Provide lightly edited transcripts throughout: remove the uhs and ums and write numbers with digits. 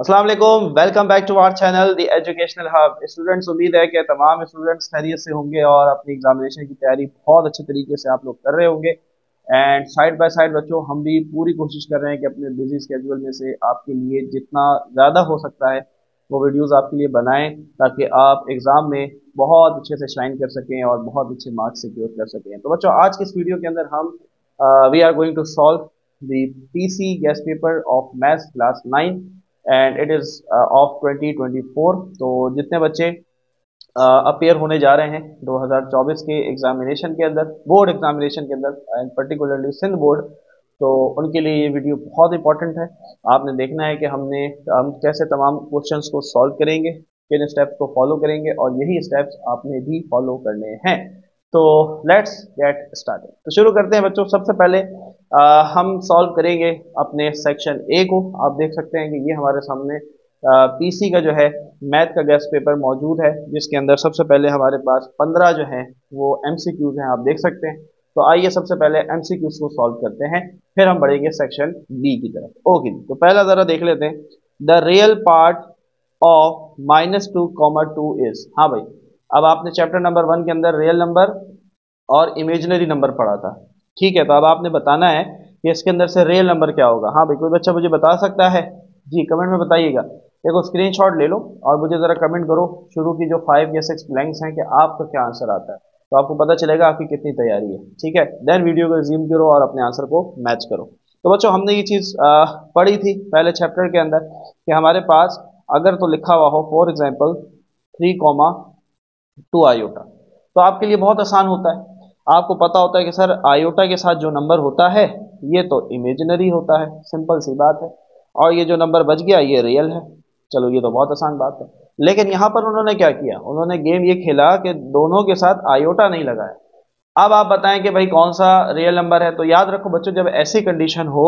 अस्सलाम वालेकुम, welcome back to our channel the educational hub. Students, उम्मीद है कि तमाम स्टूडेंट्स खैरियत से होंगे और अपनी एग्जामिनेशन की तैयारी बहुत अच्छे तरीके से आप लोग कर रहे होंगे। एंड साइड बाय साइड बच्चों, हम भी पूरी कोशिश कर रहे हैं कि अपने बिजी स्केड्यूल में से आपके लिए जितना ज़्यादा हो सकता है वो वीडियोज़ आपके लिए बनाएं, ताकि आप एग्ज़ाम में बहुत अच्छे से शाइन कर सकें और बहुत अच्छे मार्क्स सिक्योर कर सकें। तो बच्चों, आज की इस वीडियो के अंदर हम we are going to solve the PC guess paper of maths class 9 and it is of 2024। तो जितने बच्चे अपेयर होने जा रहे हैं 2024 के एग्जामिनेशन के अंदर, बोर्ड एग्जामिनेशन के अंदर एंड पर्टिकुलरली सिंध बोर्ड, तो उनके लिए ये वीडियो बहुत इंपॉर्टेंट है। आपने देखना है कि हम कैसे तमाम क्वेश्चंस को सॉल्व करेंगे, किन स्टेप्स को फॉलो करेंगे, और यही स्टेप्स आपने भी फॉलो करने हैं। तो लेट्स गेट स्टार्टेड। तो शुरू करते हैं बच्चों। सबसे पहले हम सॉल्व करेंगे अपने सेक्शन ए को। आप देख सकते हैं कि ये हमारे सामने पीसी का जो है मैथ का गेस्ट पेपर मौजूद है, जिसके अंदर सबसे पहले हमारे पास 15 जो हैं वो एमसीक्यूज हैं, आप देख सकते हैं। तो आइए सबसे पहले एमसीक्यूज को सॉल्व करते हैं, फिर हम बढ़ेंगे सेक्शन बी की तरफ। ओके, तो पहला जरा देख लेते हैं। The real part of -2, 2 is. हाँ भाई, अब आपने चैप्टर नंबर 1 के अंदर रियल नंबर और इमेजिनरी नंबर पढ़ा था, ठीक है। तो अब आपने बताना है कि इसके अंदर से रियल नंबर क्या होगा। हाँ भाई, कोई बच्चा मुझे बता सकता है? जी, कमेंट में बताइएगा। देखो, स्क्रीनशॉट ले लो और मुझे ज़रा कमेंट करो शुरू की जो 5 या 6 ब्लैंक्स हैं कि आपका क्या आंसर आता है, तो आपको पता चलेगा आपकी कितनी तैयारी है, ठीक है। देन वीडियो को रिज्यूम करो और अपने आंसर को मैच करो। तो बच्चों, हमने ये चीज़ पढ़ी थी पहले चैप्टर के अंदर कि हमारे पास अगर तो लिखा हुआ हो फॉर एग्जाम्पल 3,2 आयोटा, तो आपके लिए बहुत आसान होता है। आपको पता होता है कि सर आयोटा के साथ जो नंबर होता है ये तो इमेजिनरी होता है, सिंपल सी बात है, और ये जो नंबर बच गया ये रियल है। चलो, ये तो बहुत आसान बात है। लेकिन यहाँ पर उन्होंने क्या किया, उन्होंने गेम ये खेला कि दोनों के साथ आयोटा नहीं लगाया। अब आप बताएं कि भाई कौन सा रियल नंबर है। तो याद रखो बच्चों, जब ऐसी कंडीशन हो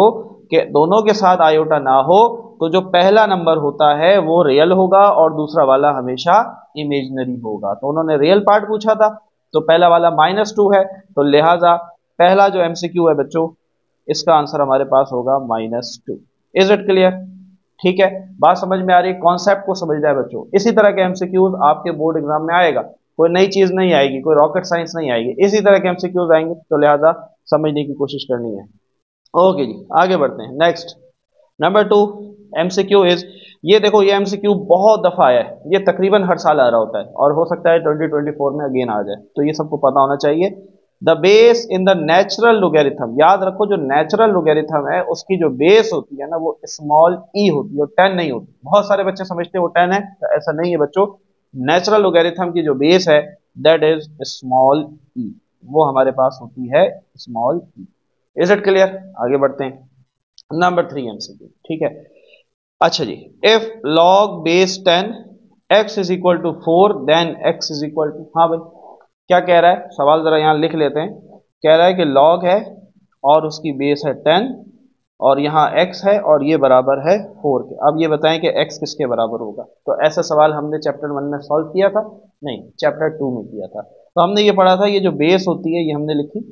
कि दोनों के साथ आयोटा ना हो, तो जो पहला नंबर होता है वो रियल होगा और दूसरा वाला हमेशा इमेजिनरी होगा। तो उन्होंने रियल पार्ट पूछा था, तो पहला वाला -2 है, तो लिहाजा पहला जो एमसीक्यू है बच्चों, इसका आंसर हमारे पास होगा -2। Is it clear? ठीक है, बात समझ में आ रही है? कॉन्सेप्ट को समझना है बच्चों। इसी तरह के एमसीक्यूज आपके बोर्ड एग्जाम में आएगा, कोई नई चीज नहीं आएगी, कोई रॉकेट साइंस नहीं आएगी, इसी तरह के एमसीक्यूज आएंगे, तो लिहाजा समझने की कोशिश करनी है। ओके जी, आगे बढ़ते हैं। नेक्स्ट, नंबर 2 एमसीक्यू इज, ये देखो ये एमसीक्यू बहुत दफा आया है, ये तकरीबन हर साल आ रहा होता है और हो सकता है 2024 में अगेन आ जाए, तो ये सबको पता होना चाहिए। The base in the natural logarithm, याद रखो जो नेचुरल लोगेरिथम है उसकी जो बेस होती है ना वो स्मॉल ई होती है और 10 नहीं होती। बहुत सारे बच्चे समझते हैं वो 10 है, तो ऐसा नहीं है बच्चों। नेचुरल लोगेरिथम की जो बेस है दैट इज स्मॉल ई, वो हमारे पास होती है small e. Is it clear? आगे बढ़ते हैं। नंबर 3 एमसीक्यू, ठीक है। अच्छा जी, if log base 10 x is equal to 4 then x is equal to, हाँ भाई क्या कह रहा है सवाल, जरा यहां लिख लेते हैं। कह रहा है कि लॉग है और उसकी बेस है 10 और यहाँ x है और ये बराबर है 4 के। अब ये बताएं कि x किसके बराबर होगा। तो ऐसा सवाल हमने चैप्टर 1 में सॉल्व किया था? नहीं, चैप्टर 2 में किया था। तो हमने ये पढ़ा था, ये जो बेस होती है ये हमने लिखी,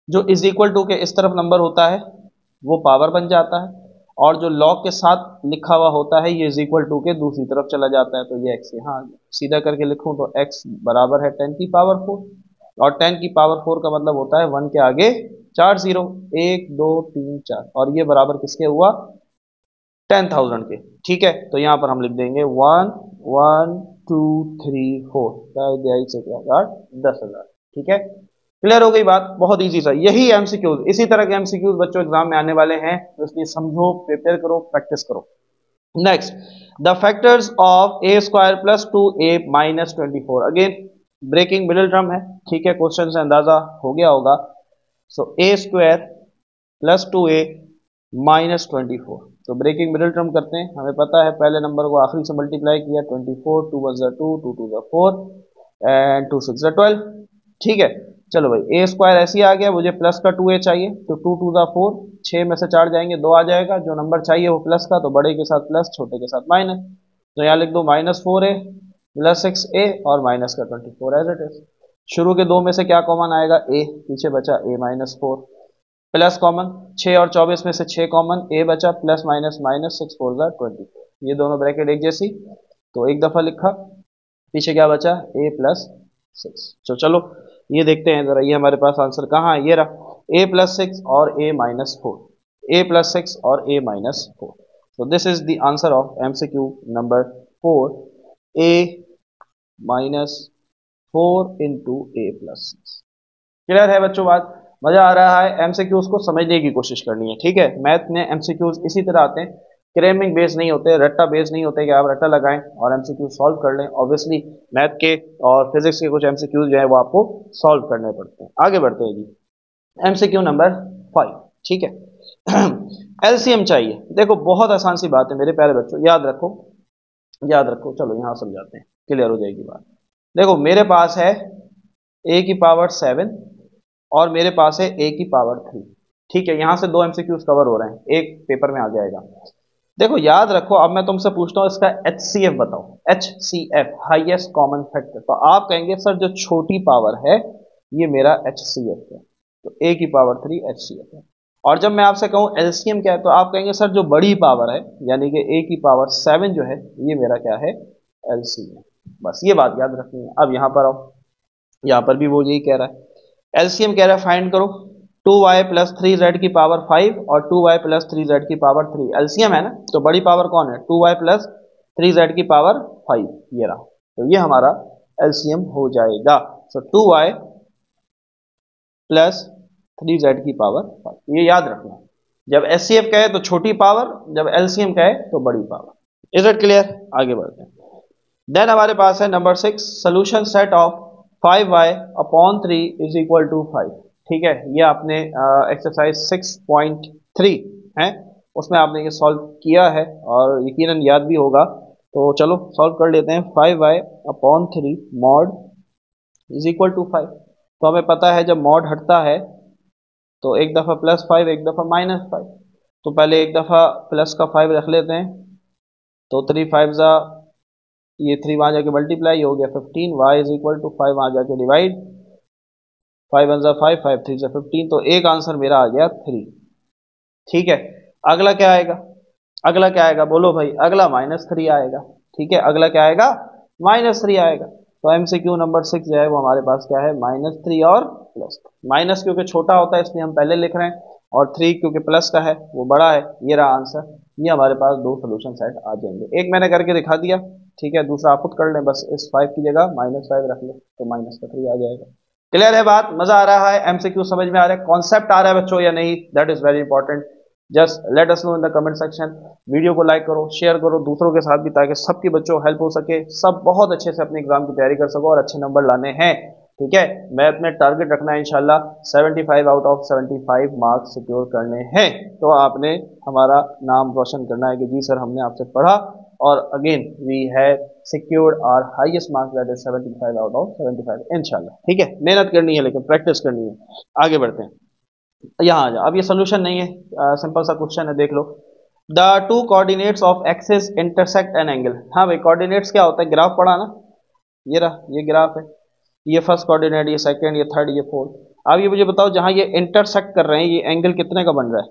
जो इज इक्वल टू के इस तरफ नंबर होता है वो पावर बन जाता है, और जो लॉग के साथ लिखा हुआ होता है ये इज इक्वल टू के दूसरी तरफ चला जाता है, तो ये x यहाँ आ गया। सीधा करके लिखूं तो x बराबर है 10 की पावर 4, और 10 की पावर 4 का मतलब होता है 1 के आगे 4 जीरो, 1 2 3 4, और ये बराबर किसके हुआ? 10,000 के, ठीक है। तो यहाँ पर हम लिख देंगे 1 1 2 3 4, से क्या 10,000, ठीक है। क्लियर हो गई बात? बहुत इजी सा, यही एमसीक्यूज, इसी तरह के एमसीक्यूज बच्चों एग्जाम में आने वाले हैं, तो इसलिए समझो, प्रिपेयर करो, प्रैक्टिस करो। Next, the factors of a square plus 2a minus 24, again breaking middle term है, ठीक है। क्वेश्चन से अंदाजा हो गया होगा। So a square plus 2a minus 24, तो ब्रेकिंग मिडिल टर्म करते हैं। हमें पता है पहले नंबर को आखिरी से मल्टीप्लाई किया, 24, 2 1 2, 2 2 4 एंड 2 6 12, ठीक है। चलो भाई, ए स्क्वायर ऐसे ही आ गया, मुझे प्लस का 2a चाहिए, तो 2 2 4, 6 में से 4 जाएंगे 2 आ जाएगा। जो नंबर चाहिए वो प्लस का, तो बड़े के साथ प्लस, छोटे के साथ माइनस, तो यहाँ लिख दो -4a प्लस 6a और माइनस का 24 एज इट इज। शुरू के दो में से क्या कॉमन आएगा? a, पीछे बचा a -4, प्लस कॉमन 6 और 24 में से 6 कॉमन, a बचा, प्लस माइनस माइनस 6 4 24, ये दोनों ब्रैकेट एक जैसी, तो एक दफ़ा लिखा, पीछे क्या बचा, a+6। तो चलो ये देखते हैं जरा, ये हमारे पास आंसर कहाँ है, ये रहा a+6 और a-4, a+6 और a-4। so this is the answer of MCQ number 4, a-4 into a+6। Clear है बच्चों बात? मजा आ रहा है? एमसीक्यूज को समझने की कोशिश करनी है, ठीक है। मैथ में एमसीक्यूज इसी तरह आते हैं, क्रेमिंग बेस नहीं होते, रट्टा बेस नहीं होते कि आप रट्टा लगाएं और एमसीक्यू सॉल्व कर लें। ऑब्वियसली मैथ के और फिजिक्स के कुछ एमसीक्यूज जो है वो आपको सॉल्व करने पड़ते हैं। आगे बढ़ते हैं जी, एमसीक्यू नंबर 5, ठीक है। एलसीएम चाहिए। देखो बहुत आसान सी बात है मेरे प्यारे बच्चों, याद रखो याद रखो। चलो यहाँ समझाते हैं, क्लियर हो जाएगी बात। देखो मेरे पास है a की पावर 7 और मेरे पास है a की पावर 3, ठीक है। यहां से दो एमसीक्यूज कवर हो रहे हैं, एक पेपर में आ जाएगा। देखो याद रखो, अब मैं तुमसे पूछता हूं इसका HCF बताओ, HCF हाईएस्ट कॉमन फैक्टर। तो आप कहेंगे सर जो छोटी पावर है ये मेरा HCF है, तो a की पावर 3 HCF है। और जब मैं आपसे कहूं LCM क्या है, तो आप कहेंगे सर जो बड़ी पावर है यानी कि a की पावर 7 जो है ये मेरा क्या है, LCM। बस ये बात याद रखनी है। अब यहां पर आओ, यहां पर भी वो यही कह रहा है, एलसीएम कह रहा है फाइंड करो 2y प्लस 3z की पावर 5 और 2y प्लस 3z की पावर 3। एलसीएम है ना, तो बड़ी पावर कौन है, 2y प्लस 3z की पावर 5, ये रहा। तो ये हमारा एलसीएम हो जाएगा। सो 2y प्लस 3z की पावर 5, ये याद रखना। जब एचसीएफ कहे तो छोटी पावर, जब एलसीएम कहे तो बड़ी पावर। Is it clear? आगे बढ़ते हैं। देन हमारे पास है number 6, solution set of 5y upon 3 is equal to 5, ठीक है। ये आपने एक्सरसाइज 6.3 है, उसमें आपने ये सॉल्व किया है और यकीनन याद भी होगा। तो चलो सॉल्व कर लेते हैं। 5y upon 3 mod is equal to 5। तो हमें पता है जब मॉड हटता है तो एक दफ़ा +5 एक दफ़ा -5। तो पहले एक दफ़ा प्लस का 5 रख लेते हैं, तो 3 5 ज़ा, ये 3 वहाँ जाके मल्टीप्लाई हो गया 15, y इज इक्वल टू 5 वहाँ जाके डिवाइड, 5 1 ज़ा 5, 5 3 ज़ा 15। तो एक आंसर मेरा आ गया 3, ठीक है। अगला क्या आएगा, अगला क्या आएगा बोलो भाई, अगला -3 आएगा, ठीक है। अगला क्या आएगा, -3 आएगा। तो एमसीक्यू नंबर 6 जो है वो हमारे पास क्या है, -3 और प्लस। माइनस क्योंकि छोटा होता है इसलिए हम पहले लिख रहे हैं, और 3 क्योंकि प्लस का है वो बड़ा है। ये रहा आंसर। ये हमारे पास दो सोल्यूशन सेट आ जाएंगे, एक मैंने करके दिखा दिया, ठीक है, दूसरा आप खुद कर लें। बस इस 5 की जगह -5 रख लें तो -3 आ जाएगा। क्लियर है बात? मजा आ रहा है? एमसीक्यू समझ में आ रहा है? कॉन्सेप्ट आ रहा है बच्चों या नहीं? That is very important. Just let us know in the comment section. Video को लाइक करो, शेयर करो दूसरों के साथ भी, ताकि सबकी बच्चों को हेल्प हो सके, सब बहुत अच्छे से अपने एग्जाम की तैयारी कर सको और अच्छे नंबर लाने हैं, ठीक है। मैथ में टारगेट रखना है इंशाल्लाह 75 आउट ऑफ 75 मार्क्स सिक्योर करने हैं। तो आपने हमारा नाम रोशन करना है कि जी सर हमने आपसे पढ़ा और again we have secured our highest marks that is 75 out of 75 इंशाल्लाह, ठीक है। मेहनत करनी है लेकिन प्रैक्टिस करनी है। आगे बढ़ते हैं, यहाँ आ जाओ। अब ये सोल्यूशन नहीं है, सिंपल सा क्वेश्चन है, देख लो। The two coordinates of axis intersect an angle. हाँ भाई, कोऑर्डिनेट्स क्या होता है, ग्राफ पढ़ा ना, ये रहा, ये ग्राफ है, ये फर्स्ट कोऑर्डिनेट, ये सेकंड, ये थर्ड, ये फोर्थ। अब ये मुझे बताओ जहां ये इंटरसेक्ट कर रहे हैं ये एंगल कितने का बन रहा है,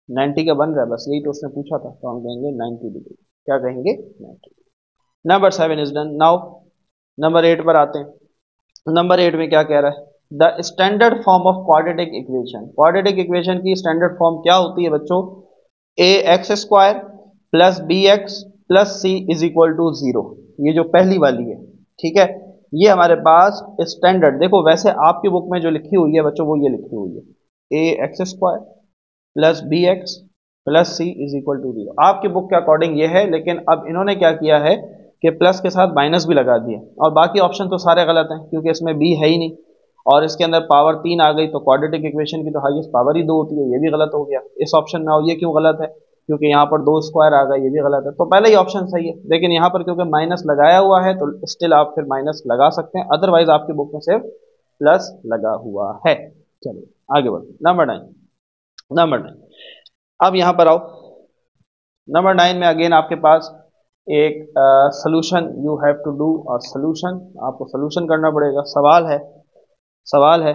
90 का बन रहा है। बस यही तो उसने पूछा था, तो हम कहेंगे 90 डिग्री। क्या कहेंगे, 90। Number 7 is done. Now number 8 पर आते हैं। नंबर 8 में क्या कह रहा है, the standard form of quadratic equation. Quadratic equation की स्टैंडर्ड फॉर्म क्या होती है बच्चों, ax² plus bx plus c is equal to 0। ये जो पहली वाली है, ठीक है, ये हमारे पास स्टैंडर्ड। देखो वैसे आपकी बुक में जो लिखी हुई है बच्चों वो ये लिखी हुई है ax² plus bx plus c is equal to 0। आपकी बुक के अकॉर्डिंग ये है, लेकिन अब इन्होंने क्या किया है कि प्लस के साथ माइनस भी लगा दिया, और बाकी ऑप्शन तो सारे गलत हैं क्योंकि इसमें b है ही नहीं, और इसके अंदर पावर 3 आ गई। तो क्वाड्रेटिक इक्वेशन की तो हाईएस्ट पावर ही 2 होती है, ये भी गलत हो गया। इस ऑप्शन में आओ, ये क्यों गलत है, क्योंकि यहाँ पर 2 स्क्वायर आ गए, ये भी गलत है। तो पहले ही ऑप्शन सही है, लेकिन यहाँ पर क्योंकि माइनस लगाया हुआ है तो स्टिल आप फिर माइनस लगा सकते हैं, अदरवाइज आपकी बुक में सिर्फ प्लस लगा हुआ है। चलिए आगे बढ़ते, नंबर 9। नंबर 9, अब यहाँ पर आओ। नंबर 9 में अगेन आपके पास एक solution you have to do, और सोल्यूशन आपको सोल्यूशन करना पड़ेगा। सवाल है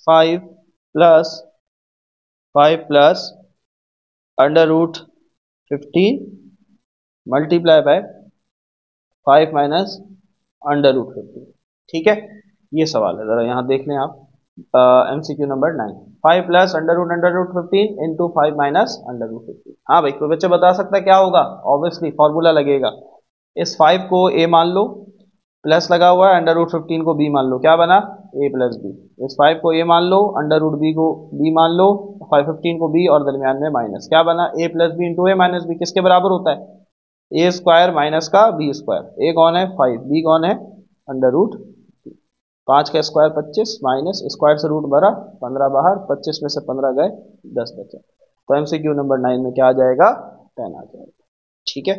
5 plus under root 15 multiply by 5 minus under root 15। ठीक है, ये सवाल है, जरा यहाँ देख लें आप। MCQ number 9, 5 plus under root 15 into 5 minus under root 15। हाँ भाई, कोई बच्चे बता सकता है क्या होगा? ऑब्वियसली फॉर्मूला लगेगा, इस 5 को a मान लो, प्लस लगा हुआ है, अंडर रूट 15 को b मान लो, क्या बना? a plus B. इस 5 को a मान लो, अंडर रूट b को b मान लो, 515 को b और दरमियान में माइनस, क्या बना? a plus B into A minus B. किसके बराबर होता है? ए स्क्वायर माइनस का बी स्क्वायर। ए कौन है? 5, बी कौन है? अंडर रूट 5 का स्क्वायर 25 माइनस स्क्वायर से रूट भरा 15 बाहर, 25 में से 15 गए, 10 बचे। तो MCQ नंबर 9 में क्या आ जाएगा? 10 आ जाएगा। ठीक है,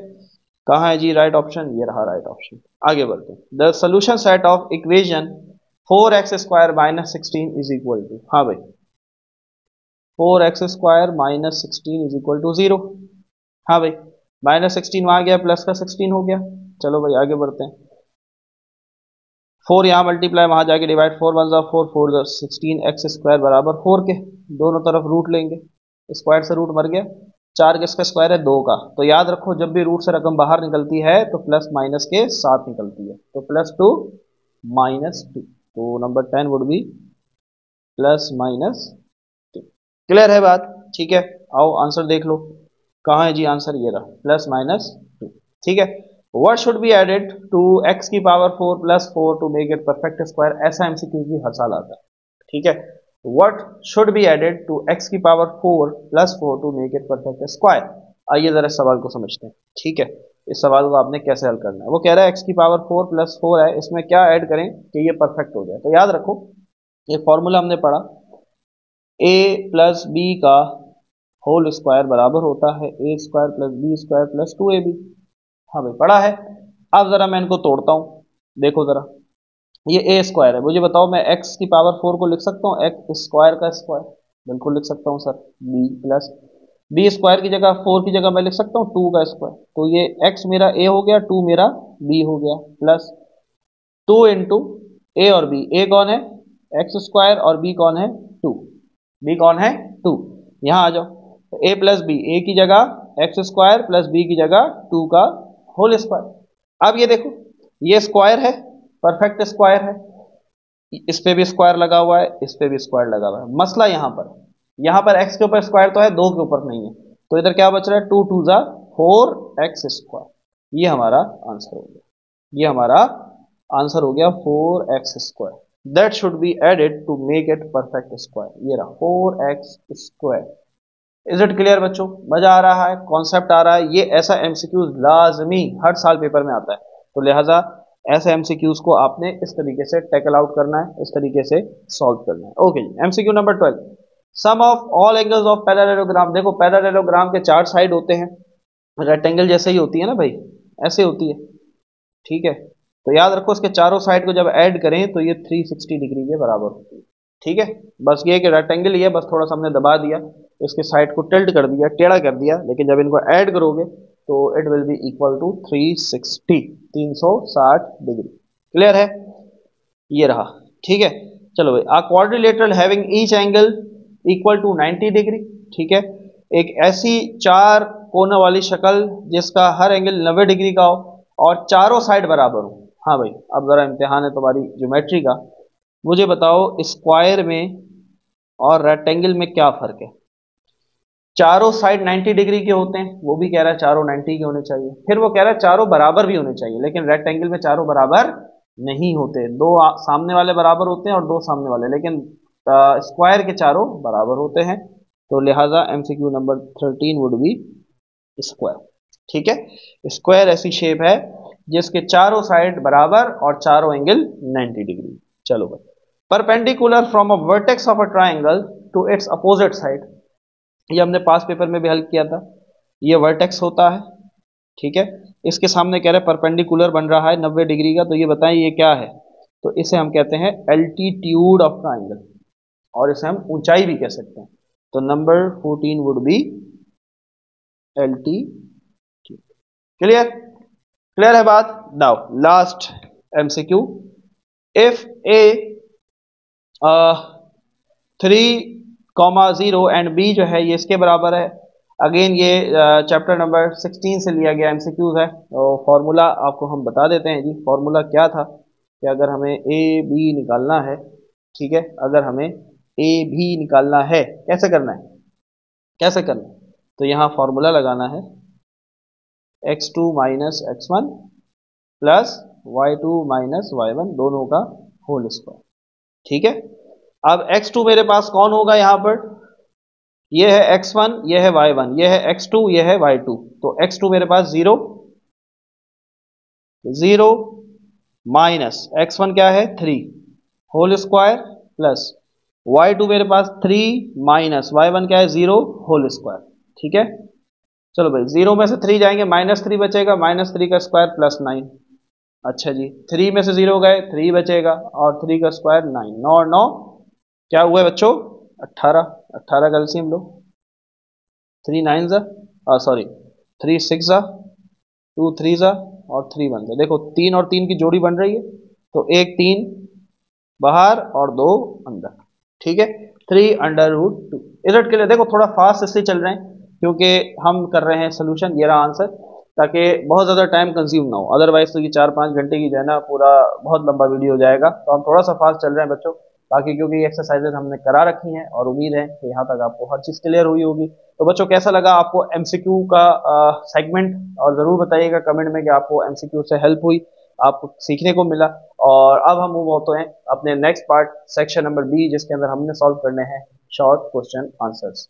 कहाँ है जी राइट ऑप्शन? ये रहा राइट ऑप्शन। आगे बढ़ते हैं। The solution set of equation 4x square minus 16 is equal to, हाँ भाई 4x square minus 16 is equal to 0। हाँ भाई, माइनस 16 वहां गया, प्लस का 16 हो गया। चलो भाई आगे बढ़ते हैं। 4 यहाँ मल्टीप्लाई, वहां जाके डिवाइड, 4 1 जा 4, 4 जा 16, एक्स स्क्वायर बराबर 4 के, दोनों तरफ रूट लेंगे, स्क्वायर से रूट मर गया, 4 किसका स्क्वायर है? 2 का। तो याद रखो जब भी रूट से रकम बाहर निकलती है तो प्लस माइनस के साथ निकलती है, तो +2 -2, तो नंबर 10 वुड बी +2। क्लियर है बात? ठीक है, आओ आंसर देख लो, कहाँ है जी आंसर? ये रहा +-2। ठीक है, what should be added to x की power 4 + 4 to make it perfect square? ऐसा MCQ भी हर साल आता है। ठीक है, what should be added to x की power 4 + 4 to make it perfect square? आइए जरा सवाल को समझते हैं। ठीक है, इस सवाल को आपने कैसे हल करना है? वो कह रहा है x की पावर 4 + 4 है, इसमें क्या ऐड करें कि ये परफेक्ट हो जाए? तो याद रखो ये फॉर्मूला हमने पढ़ा, a प्लस बी का होल स्क्वायर बराबर होता है a square plus B square plus 2ab। हाँ भाई पढ़ा है। अब जरा मैं इनको तोड़ता हूँ, देखो जरा, ये a स्क्वायर है, मुझे बताओ मैं x की पावर 4 को लिख सकता हूँ x स्क्वायर का स्क्वायर? बिल्कुल लिख सकता हूँ sir. b plus B square की जगह 4 की जगह मैं लिख सकता हूँ 2 का स्क्वायर, तो ये x मेरा a हो गया, 2 मेरा b हो गया, प्लस 2 इंटू ए और b। a कौन है? एक्स स्क्वायर, और b कौन है? 2। b कौन है? 2। यहाँ आ जाओ, तो a प्लस बी, ए की जगह एक्स स्क्वायर प्लस बी की जगह 2 का होल स्क्वायर। अब ये देखो, ये स्क्वायर है, परफेक्ट स्क्वायर है, इस पे भी स्क्वायर लगा हुआ है, इस पे भी स्क्वायर लगा हुआ है। मसला यहाँ पर x के ऊपर स्क्वायर तो है, 2 के ऊपर नहीं है, तो इधर क्या बच रहा है? 2 2 जा 4x स्क्वायर। ये हमारा आंसर हो गया, ये हमारा आंसर हो गया 4x square. That should be added to make it perfect square. ये रहा 4x square. Is it clear बच्चों? मजा आ रहा है, कॉन्सेप्ट आ रहा है? ये ऐसा MCQ लाजमी हर साल पेपर में आता है, तो लिहाजा ऐसे MCQs को आपने इस तरीके से टैकल आउट करना है, इस तरीके से सॉल्व करना है। Okay, MCQ number 12, sum of all angles of parallelogram. देखो पैरेललोग्राम के 4 साइड होते हैं, रेक्टेंगल जैसे ही होती है ना भाई, ऐसे होती है। ठीक है, तो याद रखो इसके चारों साइड को जब ऐड करें तो ये 360 डिग्री के बराबर होती है। ठीक है, बस ये कि रेक्टेंगल ही है, बस थोड़ा सा हमने दबा दिया, इसके साइड को टिल्ट कर दिया, टेढ़ा कर दिया, लेकिन जब इनको ऐड करोगे तो it will be equal to 360 degree. Clear है? ये रहा। ठीक है, चलो भाई, a quadrilateral having each angle equal to 90 degree. ठीक है, एक ऐसी 4 कोनों वाली शक्ल जिसका हर एंगल 90 डिग्री का हो और चारों साइड बराबर हो। हाँ भाई, अब जरा इम्तिहान है तुम्हारी ज्योमेट्री का, मुझे बताओ स्क्वायर में और रेक्टेंगल में क्या फर्क है? चारों साइड 90 डिग्री के होते हैं, वो भी कह रहा है चारों 90 के होने चाहिए, फिर वो कह रहा है चारों बराबर भी होने चाहिए, लेकिन रेक्टेंगल में चारों बराबर नहीं होते, 2 सामने वाले बराबर होते हैं और 2 सामने वाले, लेकिन स्क्वायर के चारों बराबर होते हैं। तो लिहाजा MCQ number 13 would be square. ठीक है, स्क्वायर ऐसी शेप है जिसके चारों साइड बराबर और चारों एंगल 90 डिग्री। चलो भाई, perpendicular from a vertex of a triangle to its opposite side, ये हमने पास पेपर में भी हल किया था। ये वर्टेक्स होता है, ठीक है, इसके सामने कह रहे परपेंडिकुलर बन रहा है 90 डिग्री का, तो ये बताएं ये क्या है? तो इसे हम कहते हैं एल्टीट्यूड ऑफ ट्राइंगल, और इसे हम ऊंचाई भी कह सकते हैं। तो number 14 would be altitude. Clear? Clear है बात? Now last MCQ, if A 3,0 and b जो है ये इसके बराबर है, अगेन ये चैप्टर नंबर 16 से लिया गया एमसीक्यूज है। तो फॉर्मूला आपको हम बता देते हैं जी। फॉर्मूला क्या था कि अगर हमें ए बी निकालना है, ठीक है, अगर हमें ए भी निकालना है, कैसे करना है, कैसे करना है, तो यहाँ फॉर्मूला लगाना है x2 minus x1 plus y2 minus y1 दोनों का होल स्क्वायर, ठीक है। अब x2 मेरे पास कौन होगा यहाँ पर, ये है x1, ये है y1, ये है x2, ये है y2। तो x2 मेरे पास 0 माइनस x1 क्या है 3 होल स्क्वायर प्लस y2 मेरे पास 3 माइनस y1 क्या है 0 होल स्क्वायर, ठीक है। चलो भाई 0 में से 3 जाएंगे, -3 बचेगा, -3 का स्क्वायर प्लस 9। अच्छा जी, 3 में से 0 गए, 3 बचेगा और 3 का स्क्वायर 9, 9 और 9 क्या हुए बच्चों 18, 18 का एलसीएम लो, 3 9 जा सॉरी 3 6 जा, 2 3 जा और 3 1 जा। देखो 3 और 3 की जोड़ी बन रही है, तो एक 3 बाहर और 2 अंदर, ठीक है। 3√2 इधर के लिए देखो थोड़ा फास्ट इससे चल रहे हैं क्योंकि हम कर रहे हैं सोल्यूशन, ये रहा आंसर, ताकि बहुत ज़्यादा टाइम कंज्यूम ना हो। अदरवाइज तो ये 4-5 घंटे की जो है ना पूरा बहुत लंबा वीडियो हो जाएगा। तो हम थोड़ा सा फास्ट चल रहे हैं बच्चों, बाकी क्योंकि ये एक्सरसाइजेज हमने करा रखी हैं और उम्मीद है कि यहाँ तक आपको हर चीज़ क्लियर हुई होगी। तो बच्चों कैसा लगा आपको एमसीक्यू का सेगमेंट, और ज़रूर बताइएगा कमेंट में कि आपको एमसीक्यू से हेल्प हुई, आपको सीखने को मिला। और अब हम मूव होते हैं अपने next part section number B, जिसके अंदर हमने सॉल्व करने हैं शॉर्ट क्वेश्चन आंसर्स।